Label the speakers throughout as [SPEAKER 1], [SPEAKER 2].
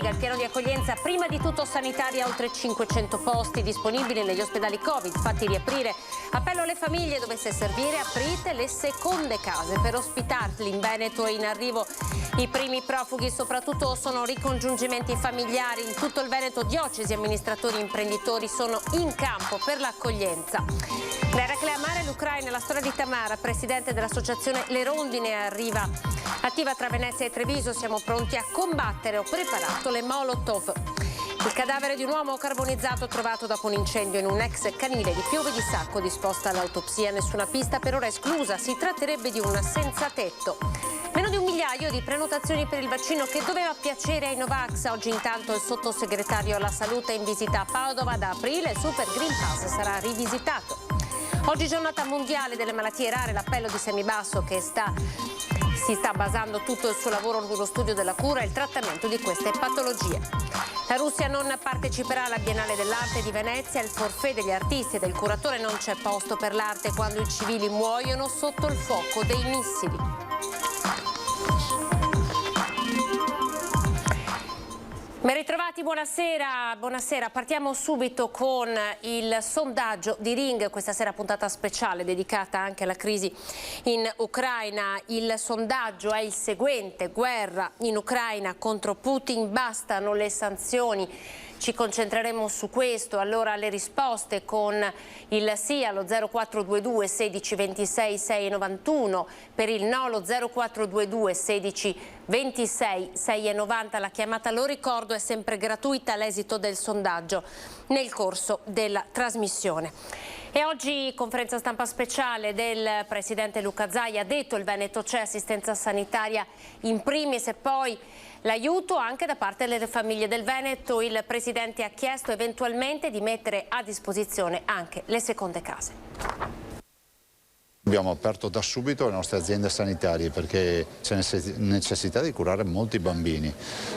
[SPEAKER 1] collega il piano di accoglienza prima di tutto sanitaria, oltre 500 posti disponibili negli ospedali Covid, fatti riaprire. Appello alle famiglie, dovesse servire, aprite le seconde case per ospitarli. In Veneto è in arrivo i primi profughi, soprattutto sono ricongiungimenti familiari. In tutto il Veneto diocesi, amministratori e imprenditori sono in campo per l'accoglienza. Per reclamare l'Ucraina, la storia di Tamara, presidente dell'associazione Le Rondine, arriva attiva tra Venezia e Treviso. Siamo pronti a combattere, ho preparato le Molotov. Il cadavere di un uomo carbonizzato trovato dopo un incendio in un ex canile di Piove di Sacco, disposta all'autopsia, nessuna pista per ora esclusa, si tratterebbe di un senza tetto. Meno di 1 migliaio di prenotazioni per il vaccino che doveva piacere ai Novax. Oggi intanto il sottosegretario alla salute è in visita a Padova. Da aprile il Super Green Pass sarà rivisitato. Oggi giornata mondiale delle malattie rare, l'appello di Semibasso che si sta basando tutto il suo lavoro sullo studio della cura e il trattamento di queste patologie. La Russia non parteciperà alla Biennale dell'Arte di Venezia, il forfait degli artisti e del curatore, non c'è posto per l'arte quando i civili muoiono sotto il fuoco dei missili. Ben ritrovati, buonasera. Partiamo subito con il sondaggio di Ring, questa sera puntata speciale dedicata anche alla crisi in Ucraina. Il sondaggio è il seguente: guerra in Ucraina contro Putin, bastano le sanzioni. Ci concentreremo su questo. Allora le risposte con il sì allo 0422 16 26 691, per il no allo 0422 16 26 690. La chiamata, lo ricordo, è sempre gratuita all'esito del sondaggio nel corso della trasmissione. E oggi conferenza stampa speciale del presidente Luca Zaia. Ha detto il Veneto c'è assistenza sanitaria in primis e poi l'aiuto anche da parte delle famiglie del Veneto. Il presidente ha chiesto eventualmente di mettere a disposizione anche le seconde case.
[SPEAKER 2] Abbiamo aperto da subito le nostre aziende sanitarie perché c'è necessità di curare molti bambini.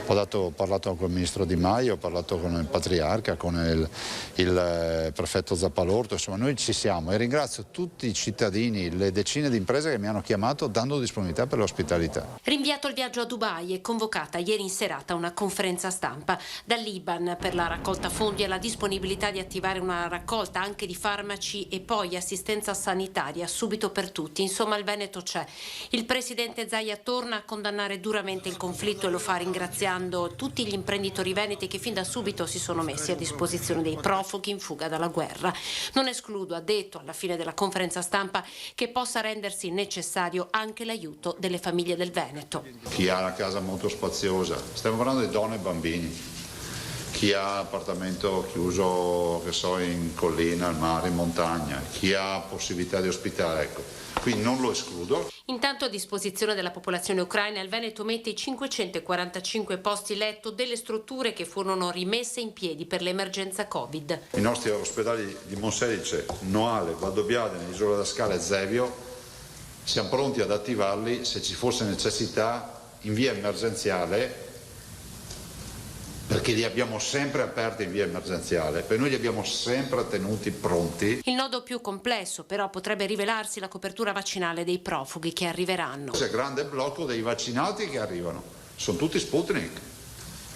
[SPEAKER 2] Ho parlato con il ministro Di Maio, ho parlato con il patriarca, con il prefetto Zappalorto, insomma noi ci siamo e ringrazio tutti i cittadini, le decine di imprese che mi hanno chiamato dando disponibilità per l'ospitalità.
[SPEAKER 1] Rinviato il viaggio a Dubai e convocata ieri in serata una conferenza stampa dall'Iban per la raccolta fondi e la disponibilità di attivare una raccolta anche di farmaci e poi assistenza sanitaria subito per tutti. Insomma, il Veneto c'è. Il presidente Zaia torna a condannare duramente il conflitto e lo fa ringraziando tutti gli imprenditori veneti che fin da subito si sono messi a disposizione dei profughi in fuga dalla guerra. Non escludo, ha detto alla fine della conferenza stampa, che possa rendersi necessario anche l'aiuto delle famiglie del Veneto.
[SPEAKER 2] Chi ha una casa molto spaziosa, stiamo parlando di donne e bambini. Chi ha appartamento chiuso, che so, in collina, al mare, in montagna, chi ha possibilità di ospitare, ecco. Quindi non lo escludo.
[SPEAKER 1] Intanto a disposizione della popolazione ucraina il Veneto mette i 545 posti letto delle strutture che furono rimesse in piedi per l'emergenza Covid.
[SPEAKER 2] I nostri ospedali di Monselice, Noale, Valdobbiadene, Isola da Scala e Zevio, siamo pronti ad attivarli se ci fosse necessità in via emergenziale, perché li abbiamo sempre aperti in via emergenziale, per noi li abbiamo sempre tenuti pronti.
[SPEAKER 1] Il nodo più complesso però potrebbe rivelarsi la copertura vaccinale dei profughi che arriveranno.
[SPEAKER 2] C'è grande blocco dei vaccinati che arrivano, sono tutti Sputnik.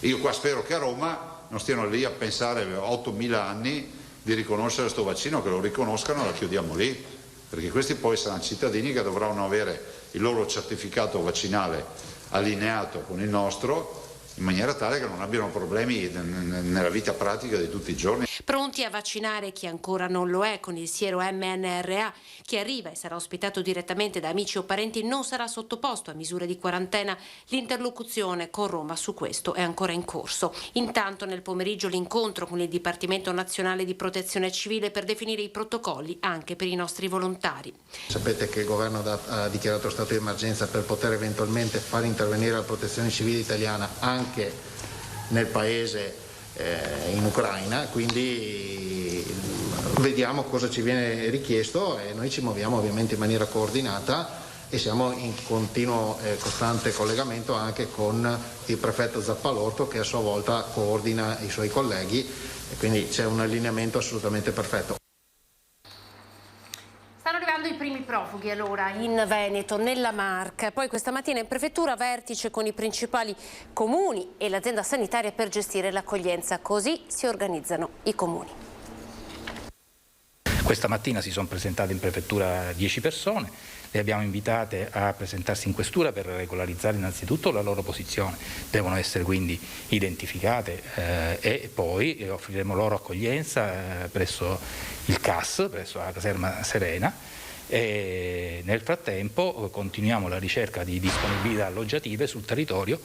[SPEAKER 2] Io qua spero che a Roma non stiano lì a pensare 8.000 anni di riconoscere questo vaccino, che lo riconoscano e la chiudiamo lì, perché questi poi saranno cittadini che dovranno avere il loro certificato vaccinale allineato con il nostro, in maniera tale che non abbiano problemi nella vita pratica di tutti i giorni.
[SPEAKER 1] Pronti a vaccinare chi ancora non lo è con il siero mRNA. Chi arriva e sarà ospitato direttamente da amici o parenti non sarà sottoposto a misure di quarantena. L'interlocuzione con Roma su questo è ancora in corso. Intanto nel pomeriggio l'incontro con il Dipartimento Nazionale di Protezione Civile per definire i protocolli anche per i nostri volontari.
[SPEAKER 3] Sapete che il governo ha dichiarato stato di emergenza per poter eventualmente far intervenire la Protezione Civile italiana anche nel paese in Ucraina, quindi vediamo cosa ci viene richiesto e noi ci muoviamo ovviamente in maniera coordinata e siamo in continuo costante collegamento anche con il prefetto Zappalorto, che a sua volta coordina i suoi colleghi, e quindi c'è un allineamento assolutamente perfetto.
[SPEAKER 1] Stanno arrivando i i primi profughi allora in Veneto, nella Marca. Poi questa mattina in prefettura vertice con i principali comuni e l'azienda sanitaria per gestire l'accoglienza. Così si organizzano i comuni.
[SPEAKER 4] Questa mattina si sono presentate in prefettura 10 persone, le abbiamo invitate a presentarsi in questura per regolarizzare innanzitutto la loro posizione, devono essere quindi identificate e poi offriremo loro accoglienza presso il CAS, presso la caserma Serena. E nel frattempo continuiamo la ricerca di disponibilità alloggiative sul territorio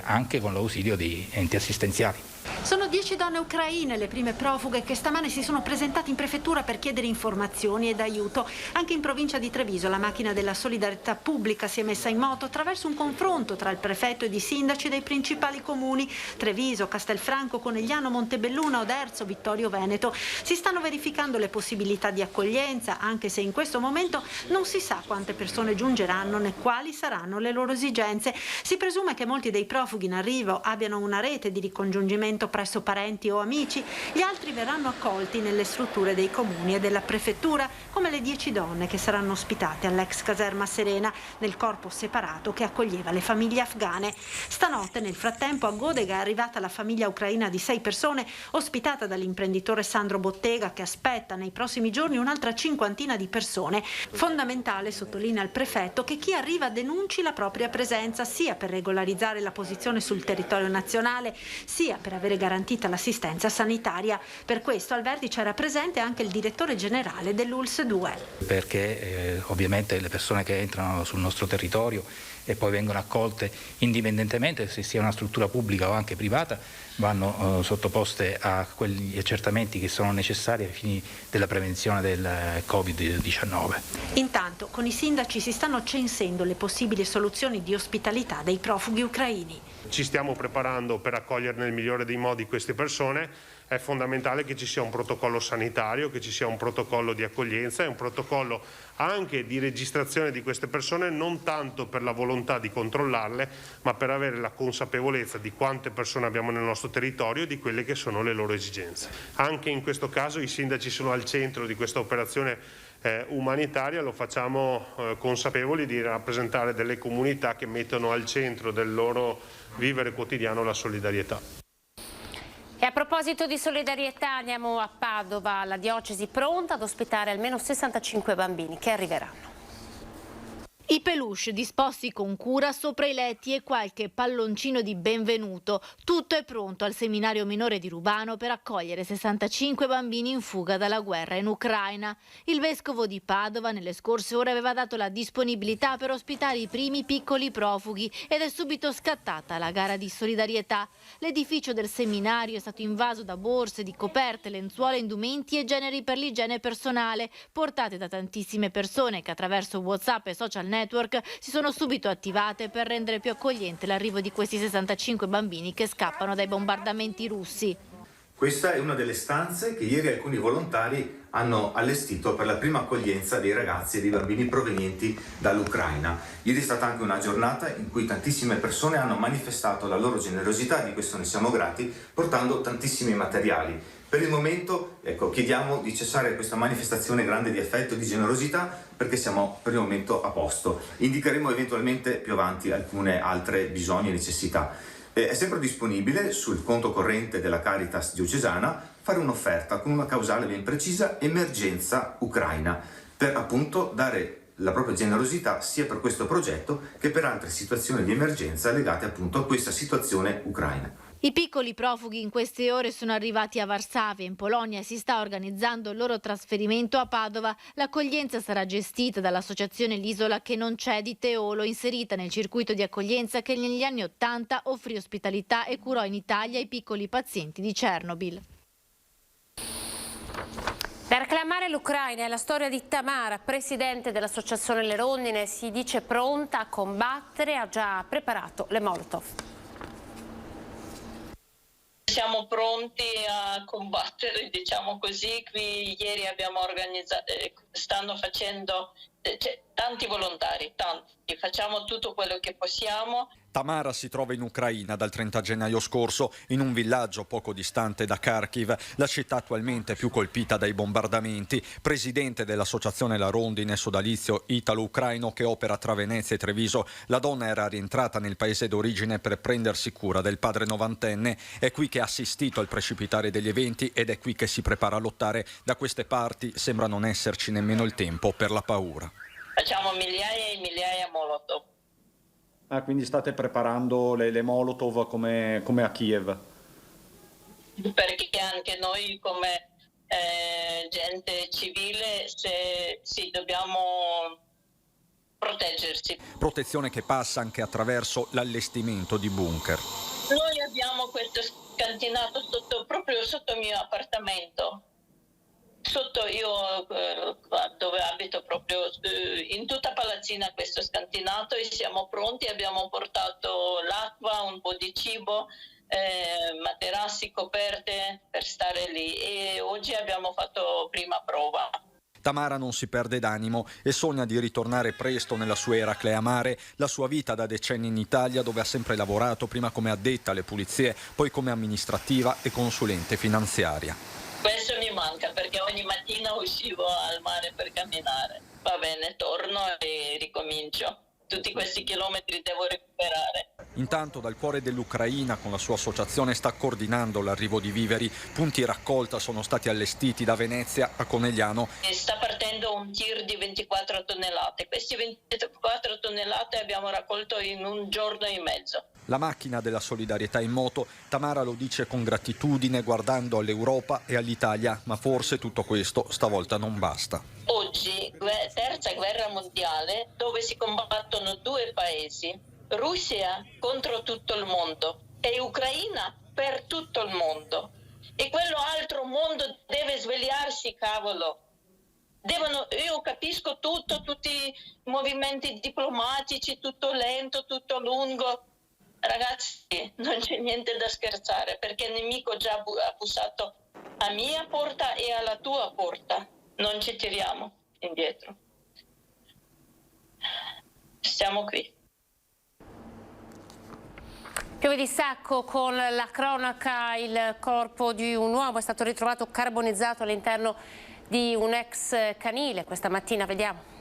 [SPEAKER 4] anche con l'ausilio di enti assistenziali.
[SPEAKER 5] Sono 10 donne ucraine, le prime profughe che stamane si sono presentate in prefettura per chiedere informazioni ed aiuto. Anche in provincia di Treviso la macchina della solidarietà pubblica si è messa in moto attraverso un confronto tra il prefetto ed i sindaci dei principali comuni. Treviso, Castelfranco, Conegliano, Montebelluna, Oderzo, Vittorio Veneto. Si stanno verificando le possibilità di accoglienza, anche se in questo momento non si sa quante persone giungeranno né quali saranno le loro esigenze. Si presume che molti dei profughi in arrivo abbiano una rete di ricongiungimento presso parenti o amici, gli altri verranno accolti nelle strutture dei comuni e della prefettura, come le 10 donne che saranno ospitate all'ex caserma Serena, nel corpo separato che accoglieva le famiglie afghane. Stanotte, nel frattempo, a Godega è arrivata la famiglia ucraina di 6 persone, ospitata dall'imprenditore Sandro Bottega, che aspetta nei prossimi giorni un'altra cinquantina di persone. Fondamentale, sottolinea il prefetto, che chi arriva denunci la propria presenza, sia per regolarizzare la posizione sul territorio nazionale, sia per avere garantita l'assistenza sanitaria. Per questo al vertice era presente anche il direttore generale dell'ULSS 2.
[SPEAKER 4] Perché ovviamente le persone che entrano sul nostro territorio e poi vengono accolte indipendentemente se sia una struttura pubblica o anche privata vanno sottoposte a quegli accertamenti che sono necessari ai fini della prevenzione del Covid-19.
[SPEAKER 5] Intanto con i sindaci si stanno censendo le possibili soluzioni di ospitalità dei profughi ucraini.
[SPEAKER 6] Ci stiamo preparando per accogliere nel migliore dei modi queste persone. È fondamentale che ci sia un protocollo sanitario, che ci sia un protocollo di accoglienza e un protocollo anche di registrazione di queste persone, non tanto per la volontà di controllarle, ma per avere la consapevolezza di quante persone abbiamo nel nostro territorio e di quelle che sono le loro esigenze. Anche in questo caso i sindaci sono al centro di questa operazione umanitaria, lo facciamo consapevoli di rappresentare delle comunità che mettono al centro del loro vivere quotidiano la solidarietà.
[SPEAKER 1] E a proposito di solidarietà andiamo a Padova, la diocesi pronta ad ospitare almeno 65 bambini che arriveranno.
[SPEAKER 7] I peluche disposti con cura sopra i letti e qualche palloncino di benvenuto. Tutto è pronto al seminario minore di Rubano per accogliere 65 bambini in fuga dalla guerra in Ucraina. Il vescovo di Padova nelle scorse ore aveva dato la disponibilità per ospitare i primi piccoli profughi ed è subito scattata la gara di solidarietà. L'edificio del seminario è stato invaso da borse di coperte, lenzuola, indumenti e generi per l'igiene personale, portate da tantissime persone che attraverso WhatsApp e social network si sono subito attivate per rendere più accogliente l'arrivo di questi 65 bambini che scappano dai bombardamenti russi.
[SPEAKER 8] Questa è una delle stanze che ieri alcuni volontari hanno allestito per la prima accoglienza dei ragazzi e dei bambini provenienti dall'Ucraina. Ieri è stata anche una giornata in cui tantissime persone hanno manifestato la loro generosità, di questo ne siamo grati, portando tantissimi materiali. Per il momento, chiediamo di cessare questa manifestazione grande di affetto e di generosità perché siamo per il momento a posto. Indicheremo eventualmente più avanti alcune altre bisogni e necessità. È sempre disponibile sul conto corrente della Caritas diocesana fare un'offerta con una causale ben precisa, emergenza Ucraina, per appunto dare la propria generosità sia per questo progetto che per altre situazioni di emergenza legate appunto a questa situazione ucraina.
[SPEAKER 7] I piccoli profughi in queste ore sono arrivati a Varsavia, in Polonia, e si sta organizzando il loro trasferimento a Padova. L'accoglienza sarà gestita dall'associazione L'Isola che non c'è di Teolo, inserita nel circuito di accoglienza che negli anni '80 offrì ospitalità e curò in Italia i piccoli pazienti di Chernobyl.
[SPEAKER 1] Per acclamare l'Ucraina e la storia di Tamara, presidente dell'associazione Le Rondine, si dice pronta a combattere, ha già preparato le Molotov.
[SPEAKER 9] Siamo pronti a combattere, diciamo così. Qui ieri abbiamo organizzato, stanno facendo tanti volontari, tanti. Facciamo tutto quello che possiamo.
[SPEAKER 10] Tamara si trova in Ucraina dal 30 gennaio scorso, in un villaggio poco distante da Kharkiv, la città attualmente più colpita dai bombardamenti. Presidente dell'associazione La Rondine sodalizio italo-ucraino che opera tra Venezia e Treviso, la donna era rientrata nel paese d'origine per prendersi cura del padre novantenne. È qui che ha assistito al precipitare degli eventi ed è qui che si prepara a lottare. Da queste parti sembra non esserci nemmeno il tempo per la paura.
[SPEAKER 9] Facciamo migliaia e migliaia Molotov.
[SPEAKER 11] Quindi state preparando le Molotov come a Kiev?
[SPEAKER 9] Perché anche noi come gente civile dobbiamo proteggersi.
[SPEAKER 10] Protezione che passa anche attraverso l'allestimento di bunker.
[SPEAKER 9] Noi abbiamo questo scantinato proprio sotto il mio appartamento. Sotto io dove abito proprio in tutta Palazzina questo scantinato e siamo pronti, abbiamo portato l'acqua, un po' di cibo, materassi, coperte per stare lì e oggi abbiamo fatto prima prova.
[SPEAKER 10] Tamara non si perde d'animo e sogna di ritornare presto nella sua Eracle Amare, la sua vita da decenni in Italia dove ha sempre lavorato, prima come addetta alle pulizie, poi come amministrativa e consulente finanziaria.
[SPEAKER 9] Questo mi manca perché ogni mattina uscivo al mare per camminare. Va bene, torno e ricomincio. Tutti questi chilometri devo recuperare.
[SPEAKER 10] Intanto dal cuore dell'Ucraina con la sua associazione sta coordinando l'arrivo di viveri. Punti raccolta sono stati allestiti da Venezia a Conegliano.
[SPEAKER 9] E sta partendo un tir di 24 tonnellate. Questi 24 tonnellate abbiamo raccolto in un giorno e mezzo.
[SPEAKER 10] La macchina della solidarietà in moto, Tamara lo dice con gratitudine guardando all'Europa e all'Italia, ma forse tutto questo stavolta non basta.
[SPEAKER 9] Oggi, terza guerra mondiale, dove si combattono due paesi, Russia contro tutto il mondo e Ucraina per tutto il mondo. E quello altro mondo deve svegliarsi, cavolo. Io capisco tutto, tutti i movimenti diplomatici, tutto lento, tutto lungo. Ragazzi, non c'è niente da scherzare perché il nemico già ha bussato a mia porta e alla tua porta. Non ci tiriamo indietro. Stiamo qui.
[SPEAKER 1] Piove di sacco con la cronaca, il corpo di un uomo è stato ritrovato carbonizzato all'interno di un ex canile. Questa mattina vediamo.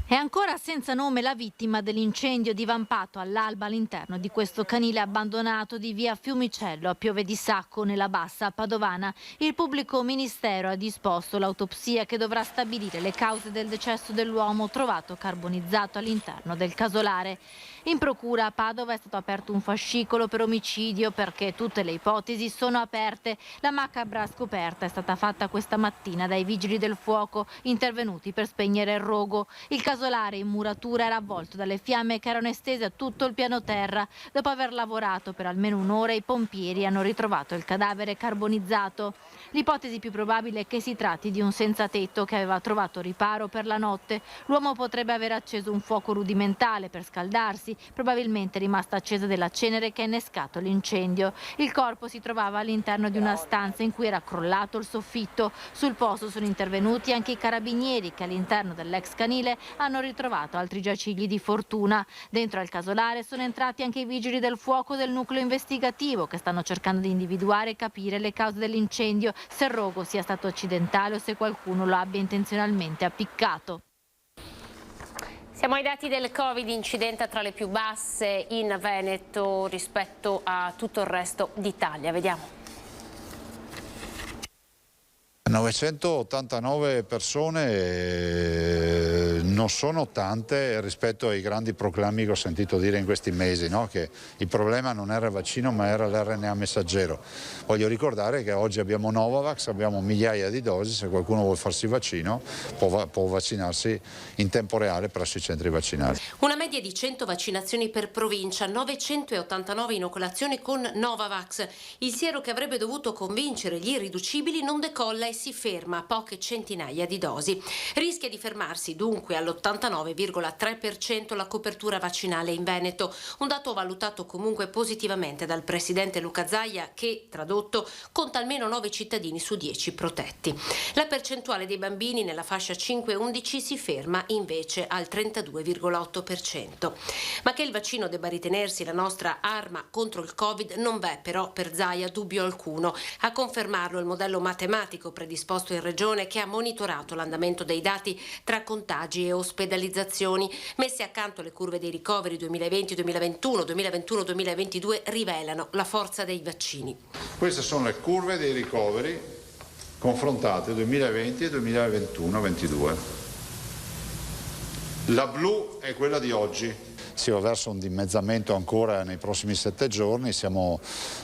[SPEAKER 7] È ancora senza nome la vittima dell'incendio divampato all'alba all'interno di questo canile abbandonato di via Fiumicello a Piove di Sacco nella Bassa Padovana. Il pubblico ministero ha disposto l'autopsia che dovrà stabilire le cause del decesso dell'uomo trovato carbonizzato all'interno del casolare. In procura a Padova è stato aperto un fascicolo per omicidio perché tutte le ipotesi sono aperte. La macabra scoperta è stata fatta questa mattina dai vigili del fuoco intervenuti per spegnere il rogo. Il casolare in muratura era avvolto dalle fiamme che erano estese a tutto il piano terra. Dopo aver lavorato per almeno un'ora i pompieri hanno ritrovato il cadavere carbonizzato. L'ipotesi più probabile è che si tratti di un senzatetto che aveva trovato riparo per la notte. L'uomo potrebbe aver acceso un fuoco rudimentale per scaldarsi, probabilmente rimasta accesa della cenere che ha innescato l'incendio. Il corpo si trovava all'interno di una stanza in cui era crollato il soffitto. Sul posto sono intervenuti anche i carabinieri che all'interno dell'ex canile hanno ritrovato altri giacigli di fortuna. Dentro al casolare sono entrati anche i vigili del fuoco del nucleo investigativo che stanno cercando di individuare e capire le cause dell'incendio, se il rogo sia stato accidentale o se qualcuno lo abbia intenzionalmente appiccato.
[SPEAKER 1] Siamo ai dati del Covid, incidenza tra le più basse in Veneto rispetto a tutto il resto d'Italia. Vediamo.
[SPEAKER 2] 989 persone non sono tante rispetto ai grandi proclami che ho sentito dire in questi mesi, no? Che il problema non era il vaccino ma era l'RNA messaggero. Voglio ricordare che oggi abbiamo Novavax, abbiamo migliaia di dosi, se qualcuno vuole farsi vaccino può vaccinarsi in tempo reale presso i centri vaccinali.
[SPEAKER 1] Una media di 100 vaccinazioni per provincia, 989 inoculazioni con Novavax. Il siero che avrebbe dovuto convincere gli irriducibili non decolla e si ferma a poche centinaia di dosi. Rischia di fermarsi dunque all'89,3% la copertura vaccinale in Veneto, un dato valutato comunque positivamente dal presidente Luca Zaia che, tradotto, conta almeno 9 cittadini su 10 protetti. La percentuale dei bambini nella fascia 5-11 si ferma invece al 32,8%. Ma che il vaccino debba ritenersi la nostra arma contro il Covid non v'è però per Zaia dubbio alcuno. A confermarlo il modello matematico predisposto in Regione che ha monitorato l'andamento dei dati tra contagi e ospedalizzazioni. Messe accanto le curve dei ricoveri 2020-2021, 2021-2022 rivelano la forza dei vaccini.
[SPEAKER 2] Queste sono le curve dei ricoveri confrontate 2020 e 2021-22. La blu è quella di oggi. Si va verso un dimezzamento ancora nei prossimi 7 giorni,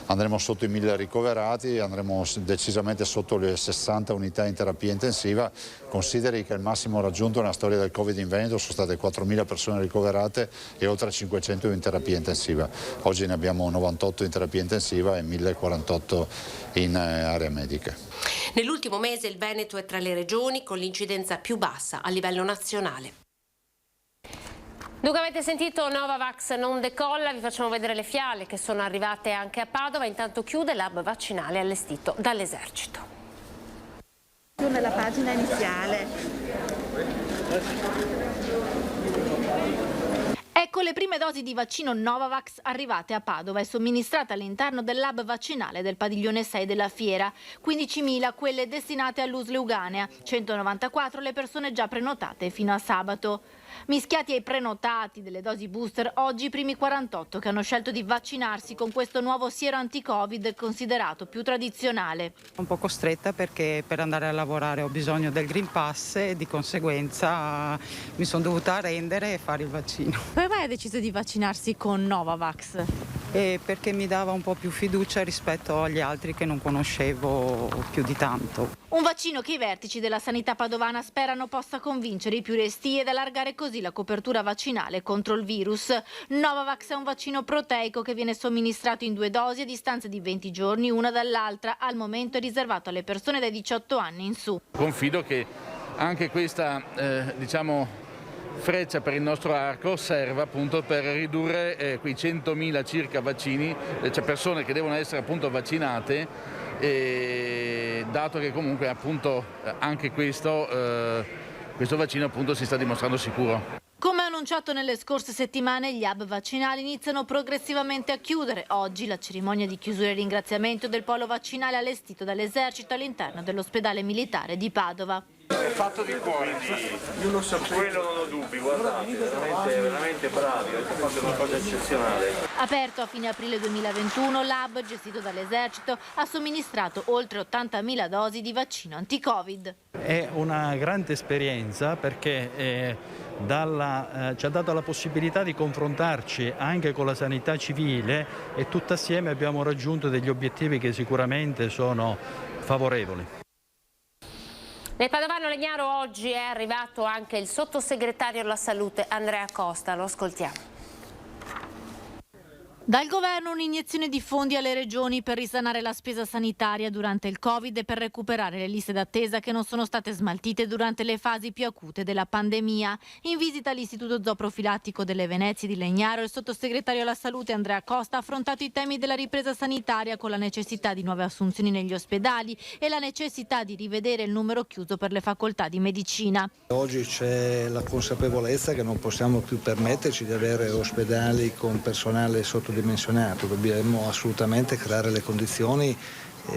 [SPEAKER 2] andremo sotto i 1000 ricoverati, andremo decisamente sotto le 60 unità in terapia intensiva. Consideri che il massimo raggiunto nella storia del Covid in Veneto sono state 4.000 persone ricoverate e oltre 500 in terapia intensiva. Oggi ne abbiamo 98 in terapia intensiva e 1048 in area medica.
[SPEAKER 1] Nell'ultimo mese il Veneto è tra le regioni con l'incidenza più bassa a livello nazionale. Dunque avete sentito Novavax non decolla, vi facciamo vedere le fiale che sono arrivate anche a Padova, intanto chiude l'hub vaccinale allestito dall'esercito.
[SPEAKER 12] Nella pagina iniziale.
[SPEAKER 7] Ecco le prime dosi di vaccino Novavax arrivate a Padova e somministrate all'interno dell'hub vaccinale del padiglione 6 della fiera. 15.000 quelle destinate all'USL Euganea, 194 le persone già prenotate fino a sabato. Mischiati ai prenotati delle dosi booster, oggi i primi 48 che hanno scelto di vaccinarsi con questo nuovo siero anti-Covid considerato più tradizionale.
[SPEAKER 13] Un po' costretta perché per andare a lavorare ho bisogno del Green Pass e di conseguenza mi sono dovuta arrendere e fare il vaccino.
[SPEAKER 7] Come mai ha deciso di vaccinarsi con Novavax?
[SPEAKER 13] Perché mi dava un po' più fiducia rispetto agli altri che non conoscevo più di tanto.
[SPEAKER 7] Un vaccino che i vertici della sanità padovana sperano possa convincere i più restii ed allargare così la copertura vaccinale contro il virus. Novavax è un vaccino proteico che viene somministrato in 2 dosi a distanza di 20 giorni una dall'altra. Al momento è riservato alle persone dai 18 anni in su.
[SPEAKER 14] Confido che anche questa freccia per il nostro arco serva appunto per ridurre quei 100.000 circa vaccini, cioè persone che devono essere appunto vaccinate, e dato che comunque appunto anche questo vaccino appunto si sta dimostrando sicuro.
[SPEAKER 7] Come annunciato nelle scorse settimane, gli hub vaccinali iniziano progressivamente a chiudere. Oggi la cerimonia di chiusura e ringraziamento del polo vaccinale allestito dall'esercito all'interno dell'ospedale militare di Padova.
[SPEAKER 15] È fatto di cuore, io lo so, quello non ho dubbi, guardate, veramente bravi, avete fatto una cosa eccezionale.
[SPEAKER 7] Aperto a fine aprile 2021, l'hub, gestito dall'esercito, ha somministrato oltre 80.000 dosi di vaccino anti-Covid.
[SPEAKER 16] È una grande esperienza perché ci ha dato la possibilità di confrontarci anche con la sanità civile e tutti assieme abbiamo raggiunto degli obiettivi che sicuramente sono favorevoli.
[SPEAKER 1] Nel Padovano Legnaro oggi è arrivato anche il sottosegretario alla salute Andrea Costa, lo ascoltiamo.
[SPEAKER 7] Dal governo un'iniezione di fondi alle regioni per risanare la spesa sanitaria durante il Covid e per recuperare le liste d'attesa che non sono state smaltite durante le fasi più acute della pandemia. In visita all'Istituto Zooprofilattico delle Venezie di Legnaro, il sottosegretario alla salute Andrea Costa ha affrontato i temi della ripresa sanitaria con la necessità di nuove assunzioni negli ospedali e la necessità di rivedere il numero chiuso per le facoltà di medicina.
[SPEAKER 17] Oggi c'è la consapevolezza che non possiamo più permetterci di avere ospedali con personale sottodimensionato, dobbiamo assolutamente creare le condizioni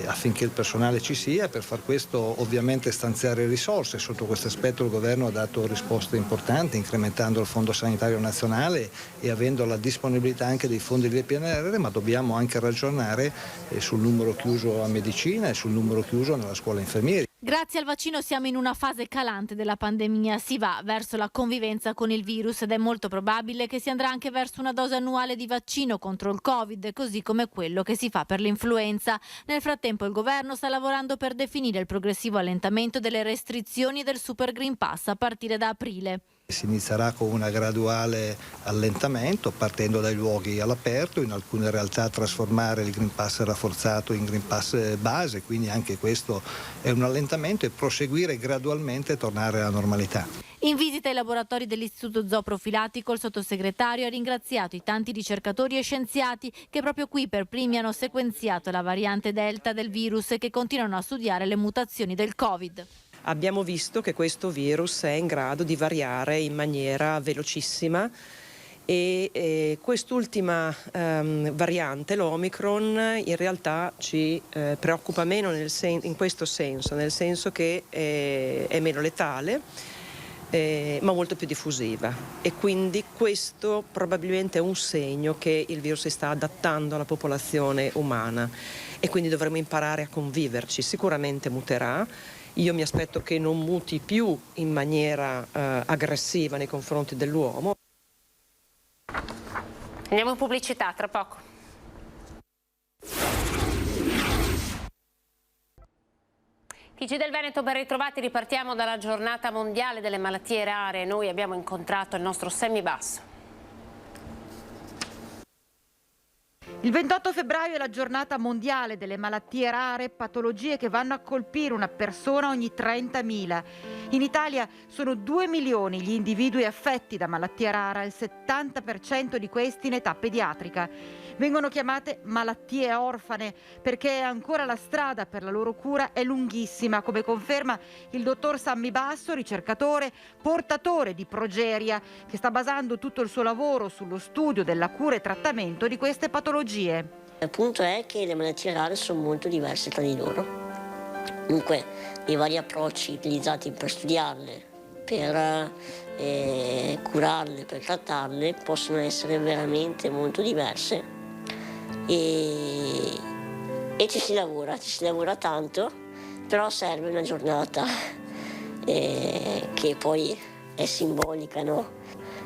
[SPEAKER 17] affinché il personale ci sia. Per far questo ovviamente stanziare risorse. Sotto questo aspetto il governo ha dato risposte importanti, incrementando il Fondo Sanitario Nazionale e avendo la disponibilità anche dei fondi del PNRR, ma dobbiamo anche ragionare sul numero chiuso a medicina e sul numero chiuso nella scuola infermieri.
[SPEAKER 7] Grazie al vaccino siamo in una fase calante della pandemia, si va verso la convivenza con il virus ed è molto probabile che si andrà anche verso una dose annuale di vaccino contro il Covid, così come quello che si fa per l'influenza. Nel frattempo il governo sta lavorando per definire il progressivo allentamento delle restrizioni del Super Green Pass a partire da aprile.
[SPEAKER 17] Si inizierà con un graduale allentamento partendo dai luoghi all'aperto, in alcune realtà trasformare il Green Pass rafforzato in Green Pass base, quindi anche questo è un allentamento, e proseguire gradualmente e tornare alla normalità.
[SPEAKER 7] In visita ai laboratori dell'Istituto Zooprofilatico, il sottosegretario ha ringraziato i tanti ricercatori e scienziati che proprio qui per primi hanno sequenziato la variante Delta del virus e che continuano a studiare le mutazioni del Covid.
[SPEAKER 18] Abbiamo visto che questo virus è in grado di variare in maniera velocissima e quest'ultima variante, l'Omicron, in realtà ci preoccupa meno in questo senso, nel senso che è meno letale, ma molto più diffusiva, e quindi questo probabilmente è un segno che il virus si sta adattando alla popolazione umana e quindi dovremo imparare a conviverci. Sicuramente muterà. Io mi aspetto che non muti più in maniera aggressiva nei confronti dell'uomo.
[SPEAKER 1] Andiamo in pubblicità, tra poco. TG del Veneto, ben ritrovati. Ripartiamo dalla giornata mondiale delle malattie rare. Noi abbiamo incontrato il nostro semibasso.
[SPEAKER 19] Il 28 febbraio è la giornata mondiale delle malattie rare, patologie che vanno a colpire una persona ogni 30.000. In Italia sono 2 milioni gli individui affetti da malattia rara, il 70% di questi in età pediatrica. Vengono chiamate malattie orfane perché ancora la strada per la loro cura è lunghissima, come conferma il dottor Sammy Basso, ricercatore, portatore di Progeria, che sta basando tutto il suo lavoro sullo studio della cura e trattamento di queste patologie.
[SPEAKER 20] Il punto è che le malattie rare sono molto diverse tra di loro. Dunque, i vari approcci utilizzati per studiarle, per curarle, per trattarle, possono essere veramente molto diverse. E ci si lavora tanto, però serve una giornata che poi è simbolica, no?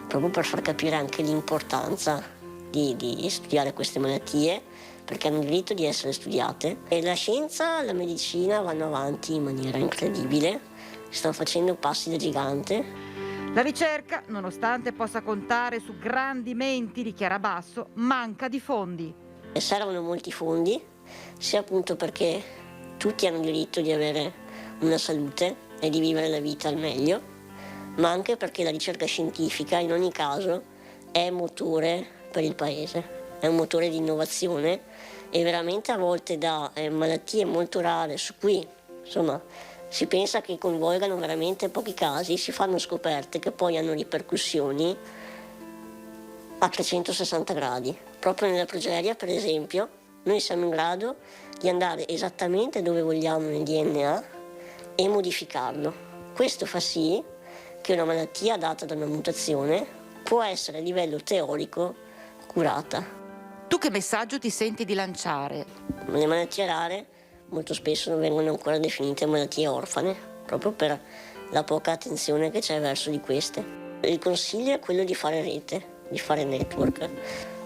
[SPEAKER 20] Proprio per far capire anche l'importanza di studiare queste malattie, perché hanno il diritto di essere studiate. E la scienza e la medicina vanno avanti in maniera incredibile, stanno facendo passi da gigante.
[SPEAKER 19] La ricerca, nonostante possa contare su grandi menti, dichiara Basso, manca di fondi.
[SPEAKER 20] Servono molti fondi, sia appunto perché tutti hanno il diritto di avere una salute e di vivere la vita al meglio, ma anche perché la ricerca scientifica in ogni caso è motore per il paese, è un motore di innovazione, e veramente a volte da malattie molto rare su cui insomma si pensa che coinvolgano veramente pochi casi, si fanno scoperte che poi hanno ripercussioni a 360 gradi. Proprio nella progeria, per esempio, noi siamo in grado di andare esattamente dove vogliamo nel DNA e modificarlo. Questo fa sì che una malattia data da una mutazione può essere a livello teorico curata.
[SPEAKER 19] Tu che messaggio ti senti di lanciare?
[SPEAKER 20] Le malattie rare molto spesso non vengono ancora definite malattie orfane, proprio per la poca attenzione che c'è verso di queste. Il consiglio è quello di fare rete, di fare network.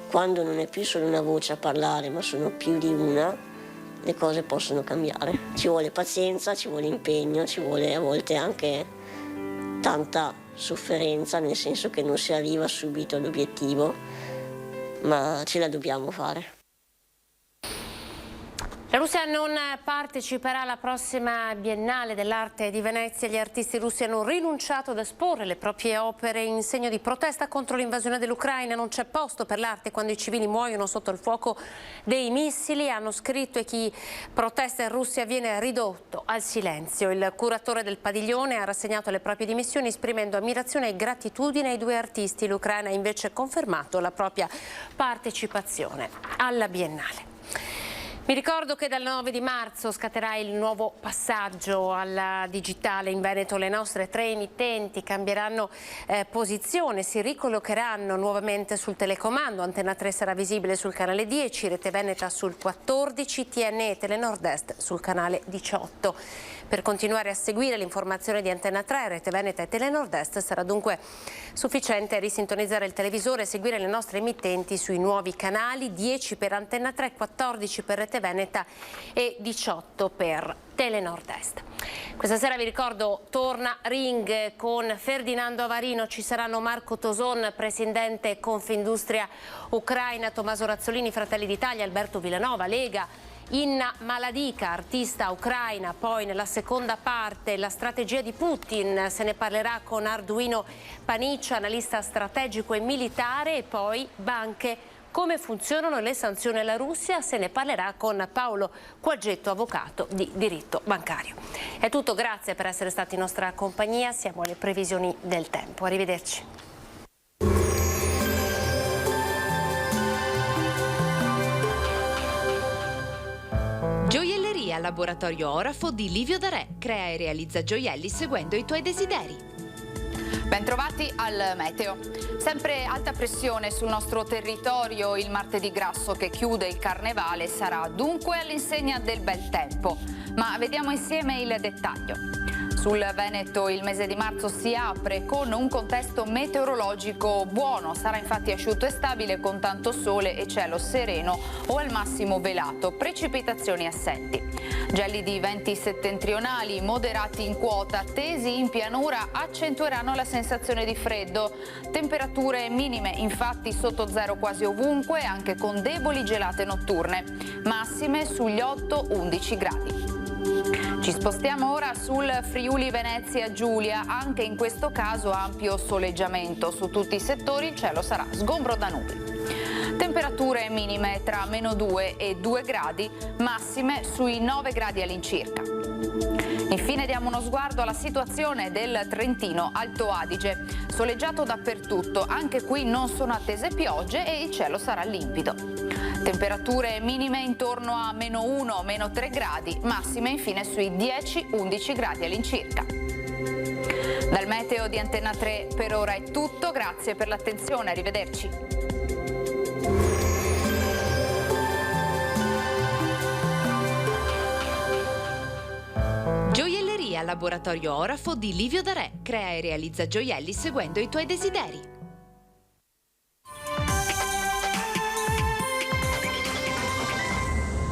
[SPEAKER 20] Quando non è più solo una voce a parlare, ma sono più di una, le cose possono cambiare. Ci vuole pazienza, ci vuole impegno, ci vuole a volte anche tanta sofferenza, nel senso che non si arriva subito all'obiettivo, ma ce la dobbiamo fare.
[SPEAKER 1] La Russia non parteciperà alla prossima Biennale dell'Arte di Venezia. Gli artisti russi hanno rinunciato ad esporre le proprie opere in segno di protesta contro l'invasione dell'Ucraina. Non c'è posto per l'arte quando i civili muoiono sotto il fuoco dei missili, hanno scritto, e chi protesta in Russia viene ridotto al silenzio. Il curatore del padiglione ha rassegnato le proprie dimissioni esprimendo ammirazione e gratitudine ai due artisti. L'Ucraina ha invece confermato la propria partecipazione alla Biennale. Mi ricordo che dal 9 di marzo scatterà il nuovo passaggio alla digitale in Veneto. Le nostre 3 emittenti cambieranno posizione, si ricollocheranno nuovamente sul telecomando. Antenna 3 sarà visibile sul canale 10, Rete Veneta sul 14, TNE e Telenord-Est sul canale 18. Per continuare a seguire l'informazione di Antenna 3, Rete Veneta e Telenord-Est sarà dunque sufficiente risintonizzare il televisore e seguire le nostre emittenti sui nuovi canali, 10 per Antenna 3, 14 per Rete Rete Veneta e 18 per Telenord Est. Questa sera vi ricordo torna Ring con Ferdinando Avarino, ci saranno Marco Toson, presidente Confindustria Ucraina, Tommaso Razzolini, Fratelli d'Italia, Alberto Villanova, Lega, Inna Maladica, artista ucraina. Poi nella seconda parte la strategia di Putin, se ne parlerà con Arduino Paniccia, analista strategico e militare, e poi banche. Come funzionano le sanzioni alla Russia? Se ne parlerà con Paolo Quaggetto, avvocato di diritto bancario. È tutto, grazie per essere stati in nostra compagnia, siamo alle previsioni del tempo. Arrivederci.
[SPEAKER 21] Gioielleria Laboratorio Orafo di Livio Darè. Crea e realizza gioielli seguendo i tuoi desideri.
[SPEAKER 22] Bentrovati al meteo. Sempre alta pressione sul nostro territorio, il martedì grasso che chiude il carnevale sarà dunque all'insegna del bel tempo. Ma vediamo insieme il dettaglio. Sul Veneto il mese di marzo si apre con un contesto meteorologico buono, sarà infatti asciutto e stabile con tanto sole e cielo sereno o al massimo velato, precipitazioni assenti. Gelidi venti settentrionali moderati in quota, tesi in pianura accentueranno la sensazione di freddo. Temperature minime infatti sotto zero quasi ovunque, anche con deboli gelate notturne, massime sugli 8-11 gradi. Ci spostiamo ora sul Friuli Venezia Giulia, anche in questo caso ampio soleggiamento. Su tutti i settori il cielo sarà sgombro da nubi. Temperature minime tra -2 e 2 gradi, massime sui 9 gradi all'incirca. Infine diamo uno sguardo alla situazione del Trentino Alto Adige. Soleggiato dappertutto, anche qui non sono attese piogge e il cielo sarà limpido. Temperature minime intorno a -1, -3 gradi, massime infine sui 10-11 gradi all'incirca. Dal meteo di Antenna 3 per ora è tutto, grazie per l'attenzione, arrivederci.
[SPEAKER 21] Gioielleria Laboratorio Orafo di Livio Darè. Crea e realizza gioielli seguendo i tuoi desideri.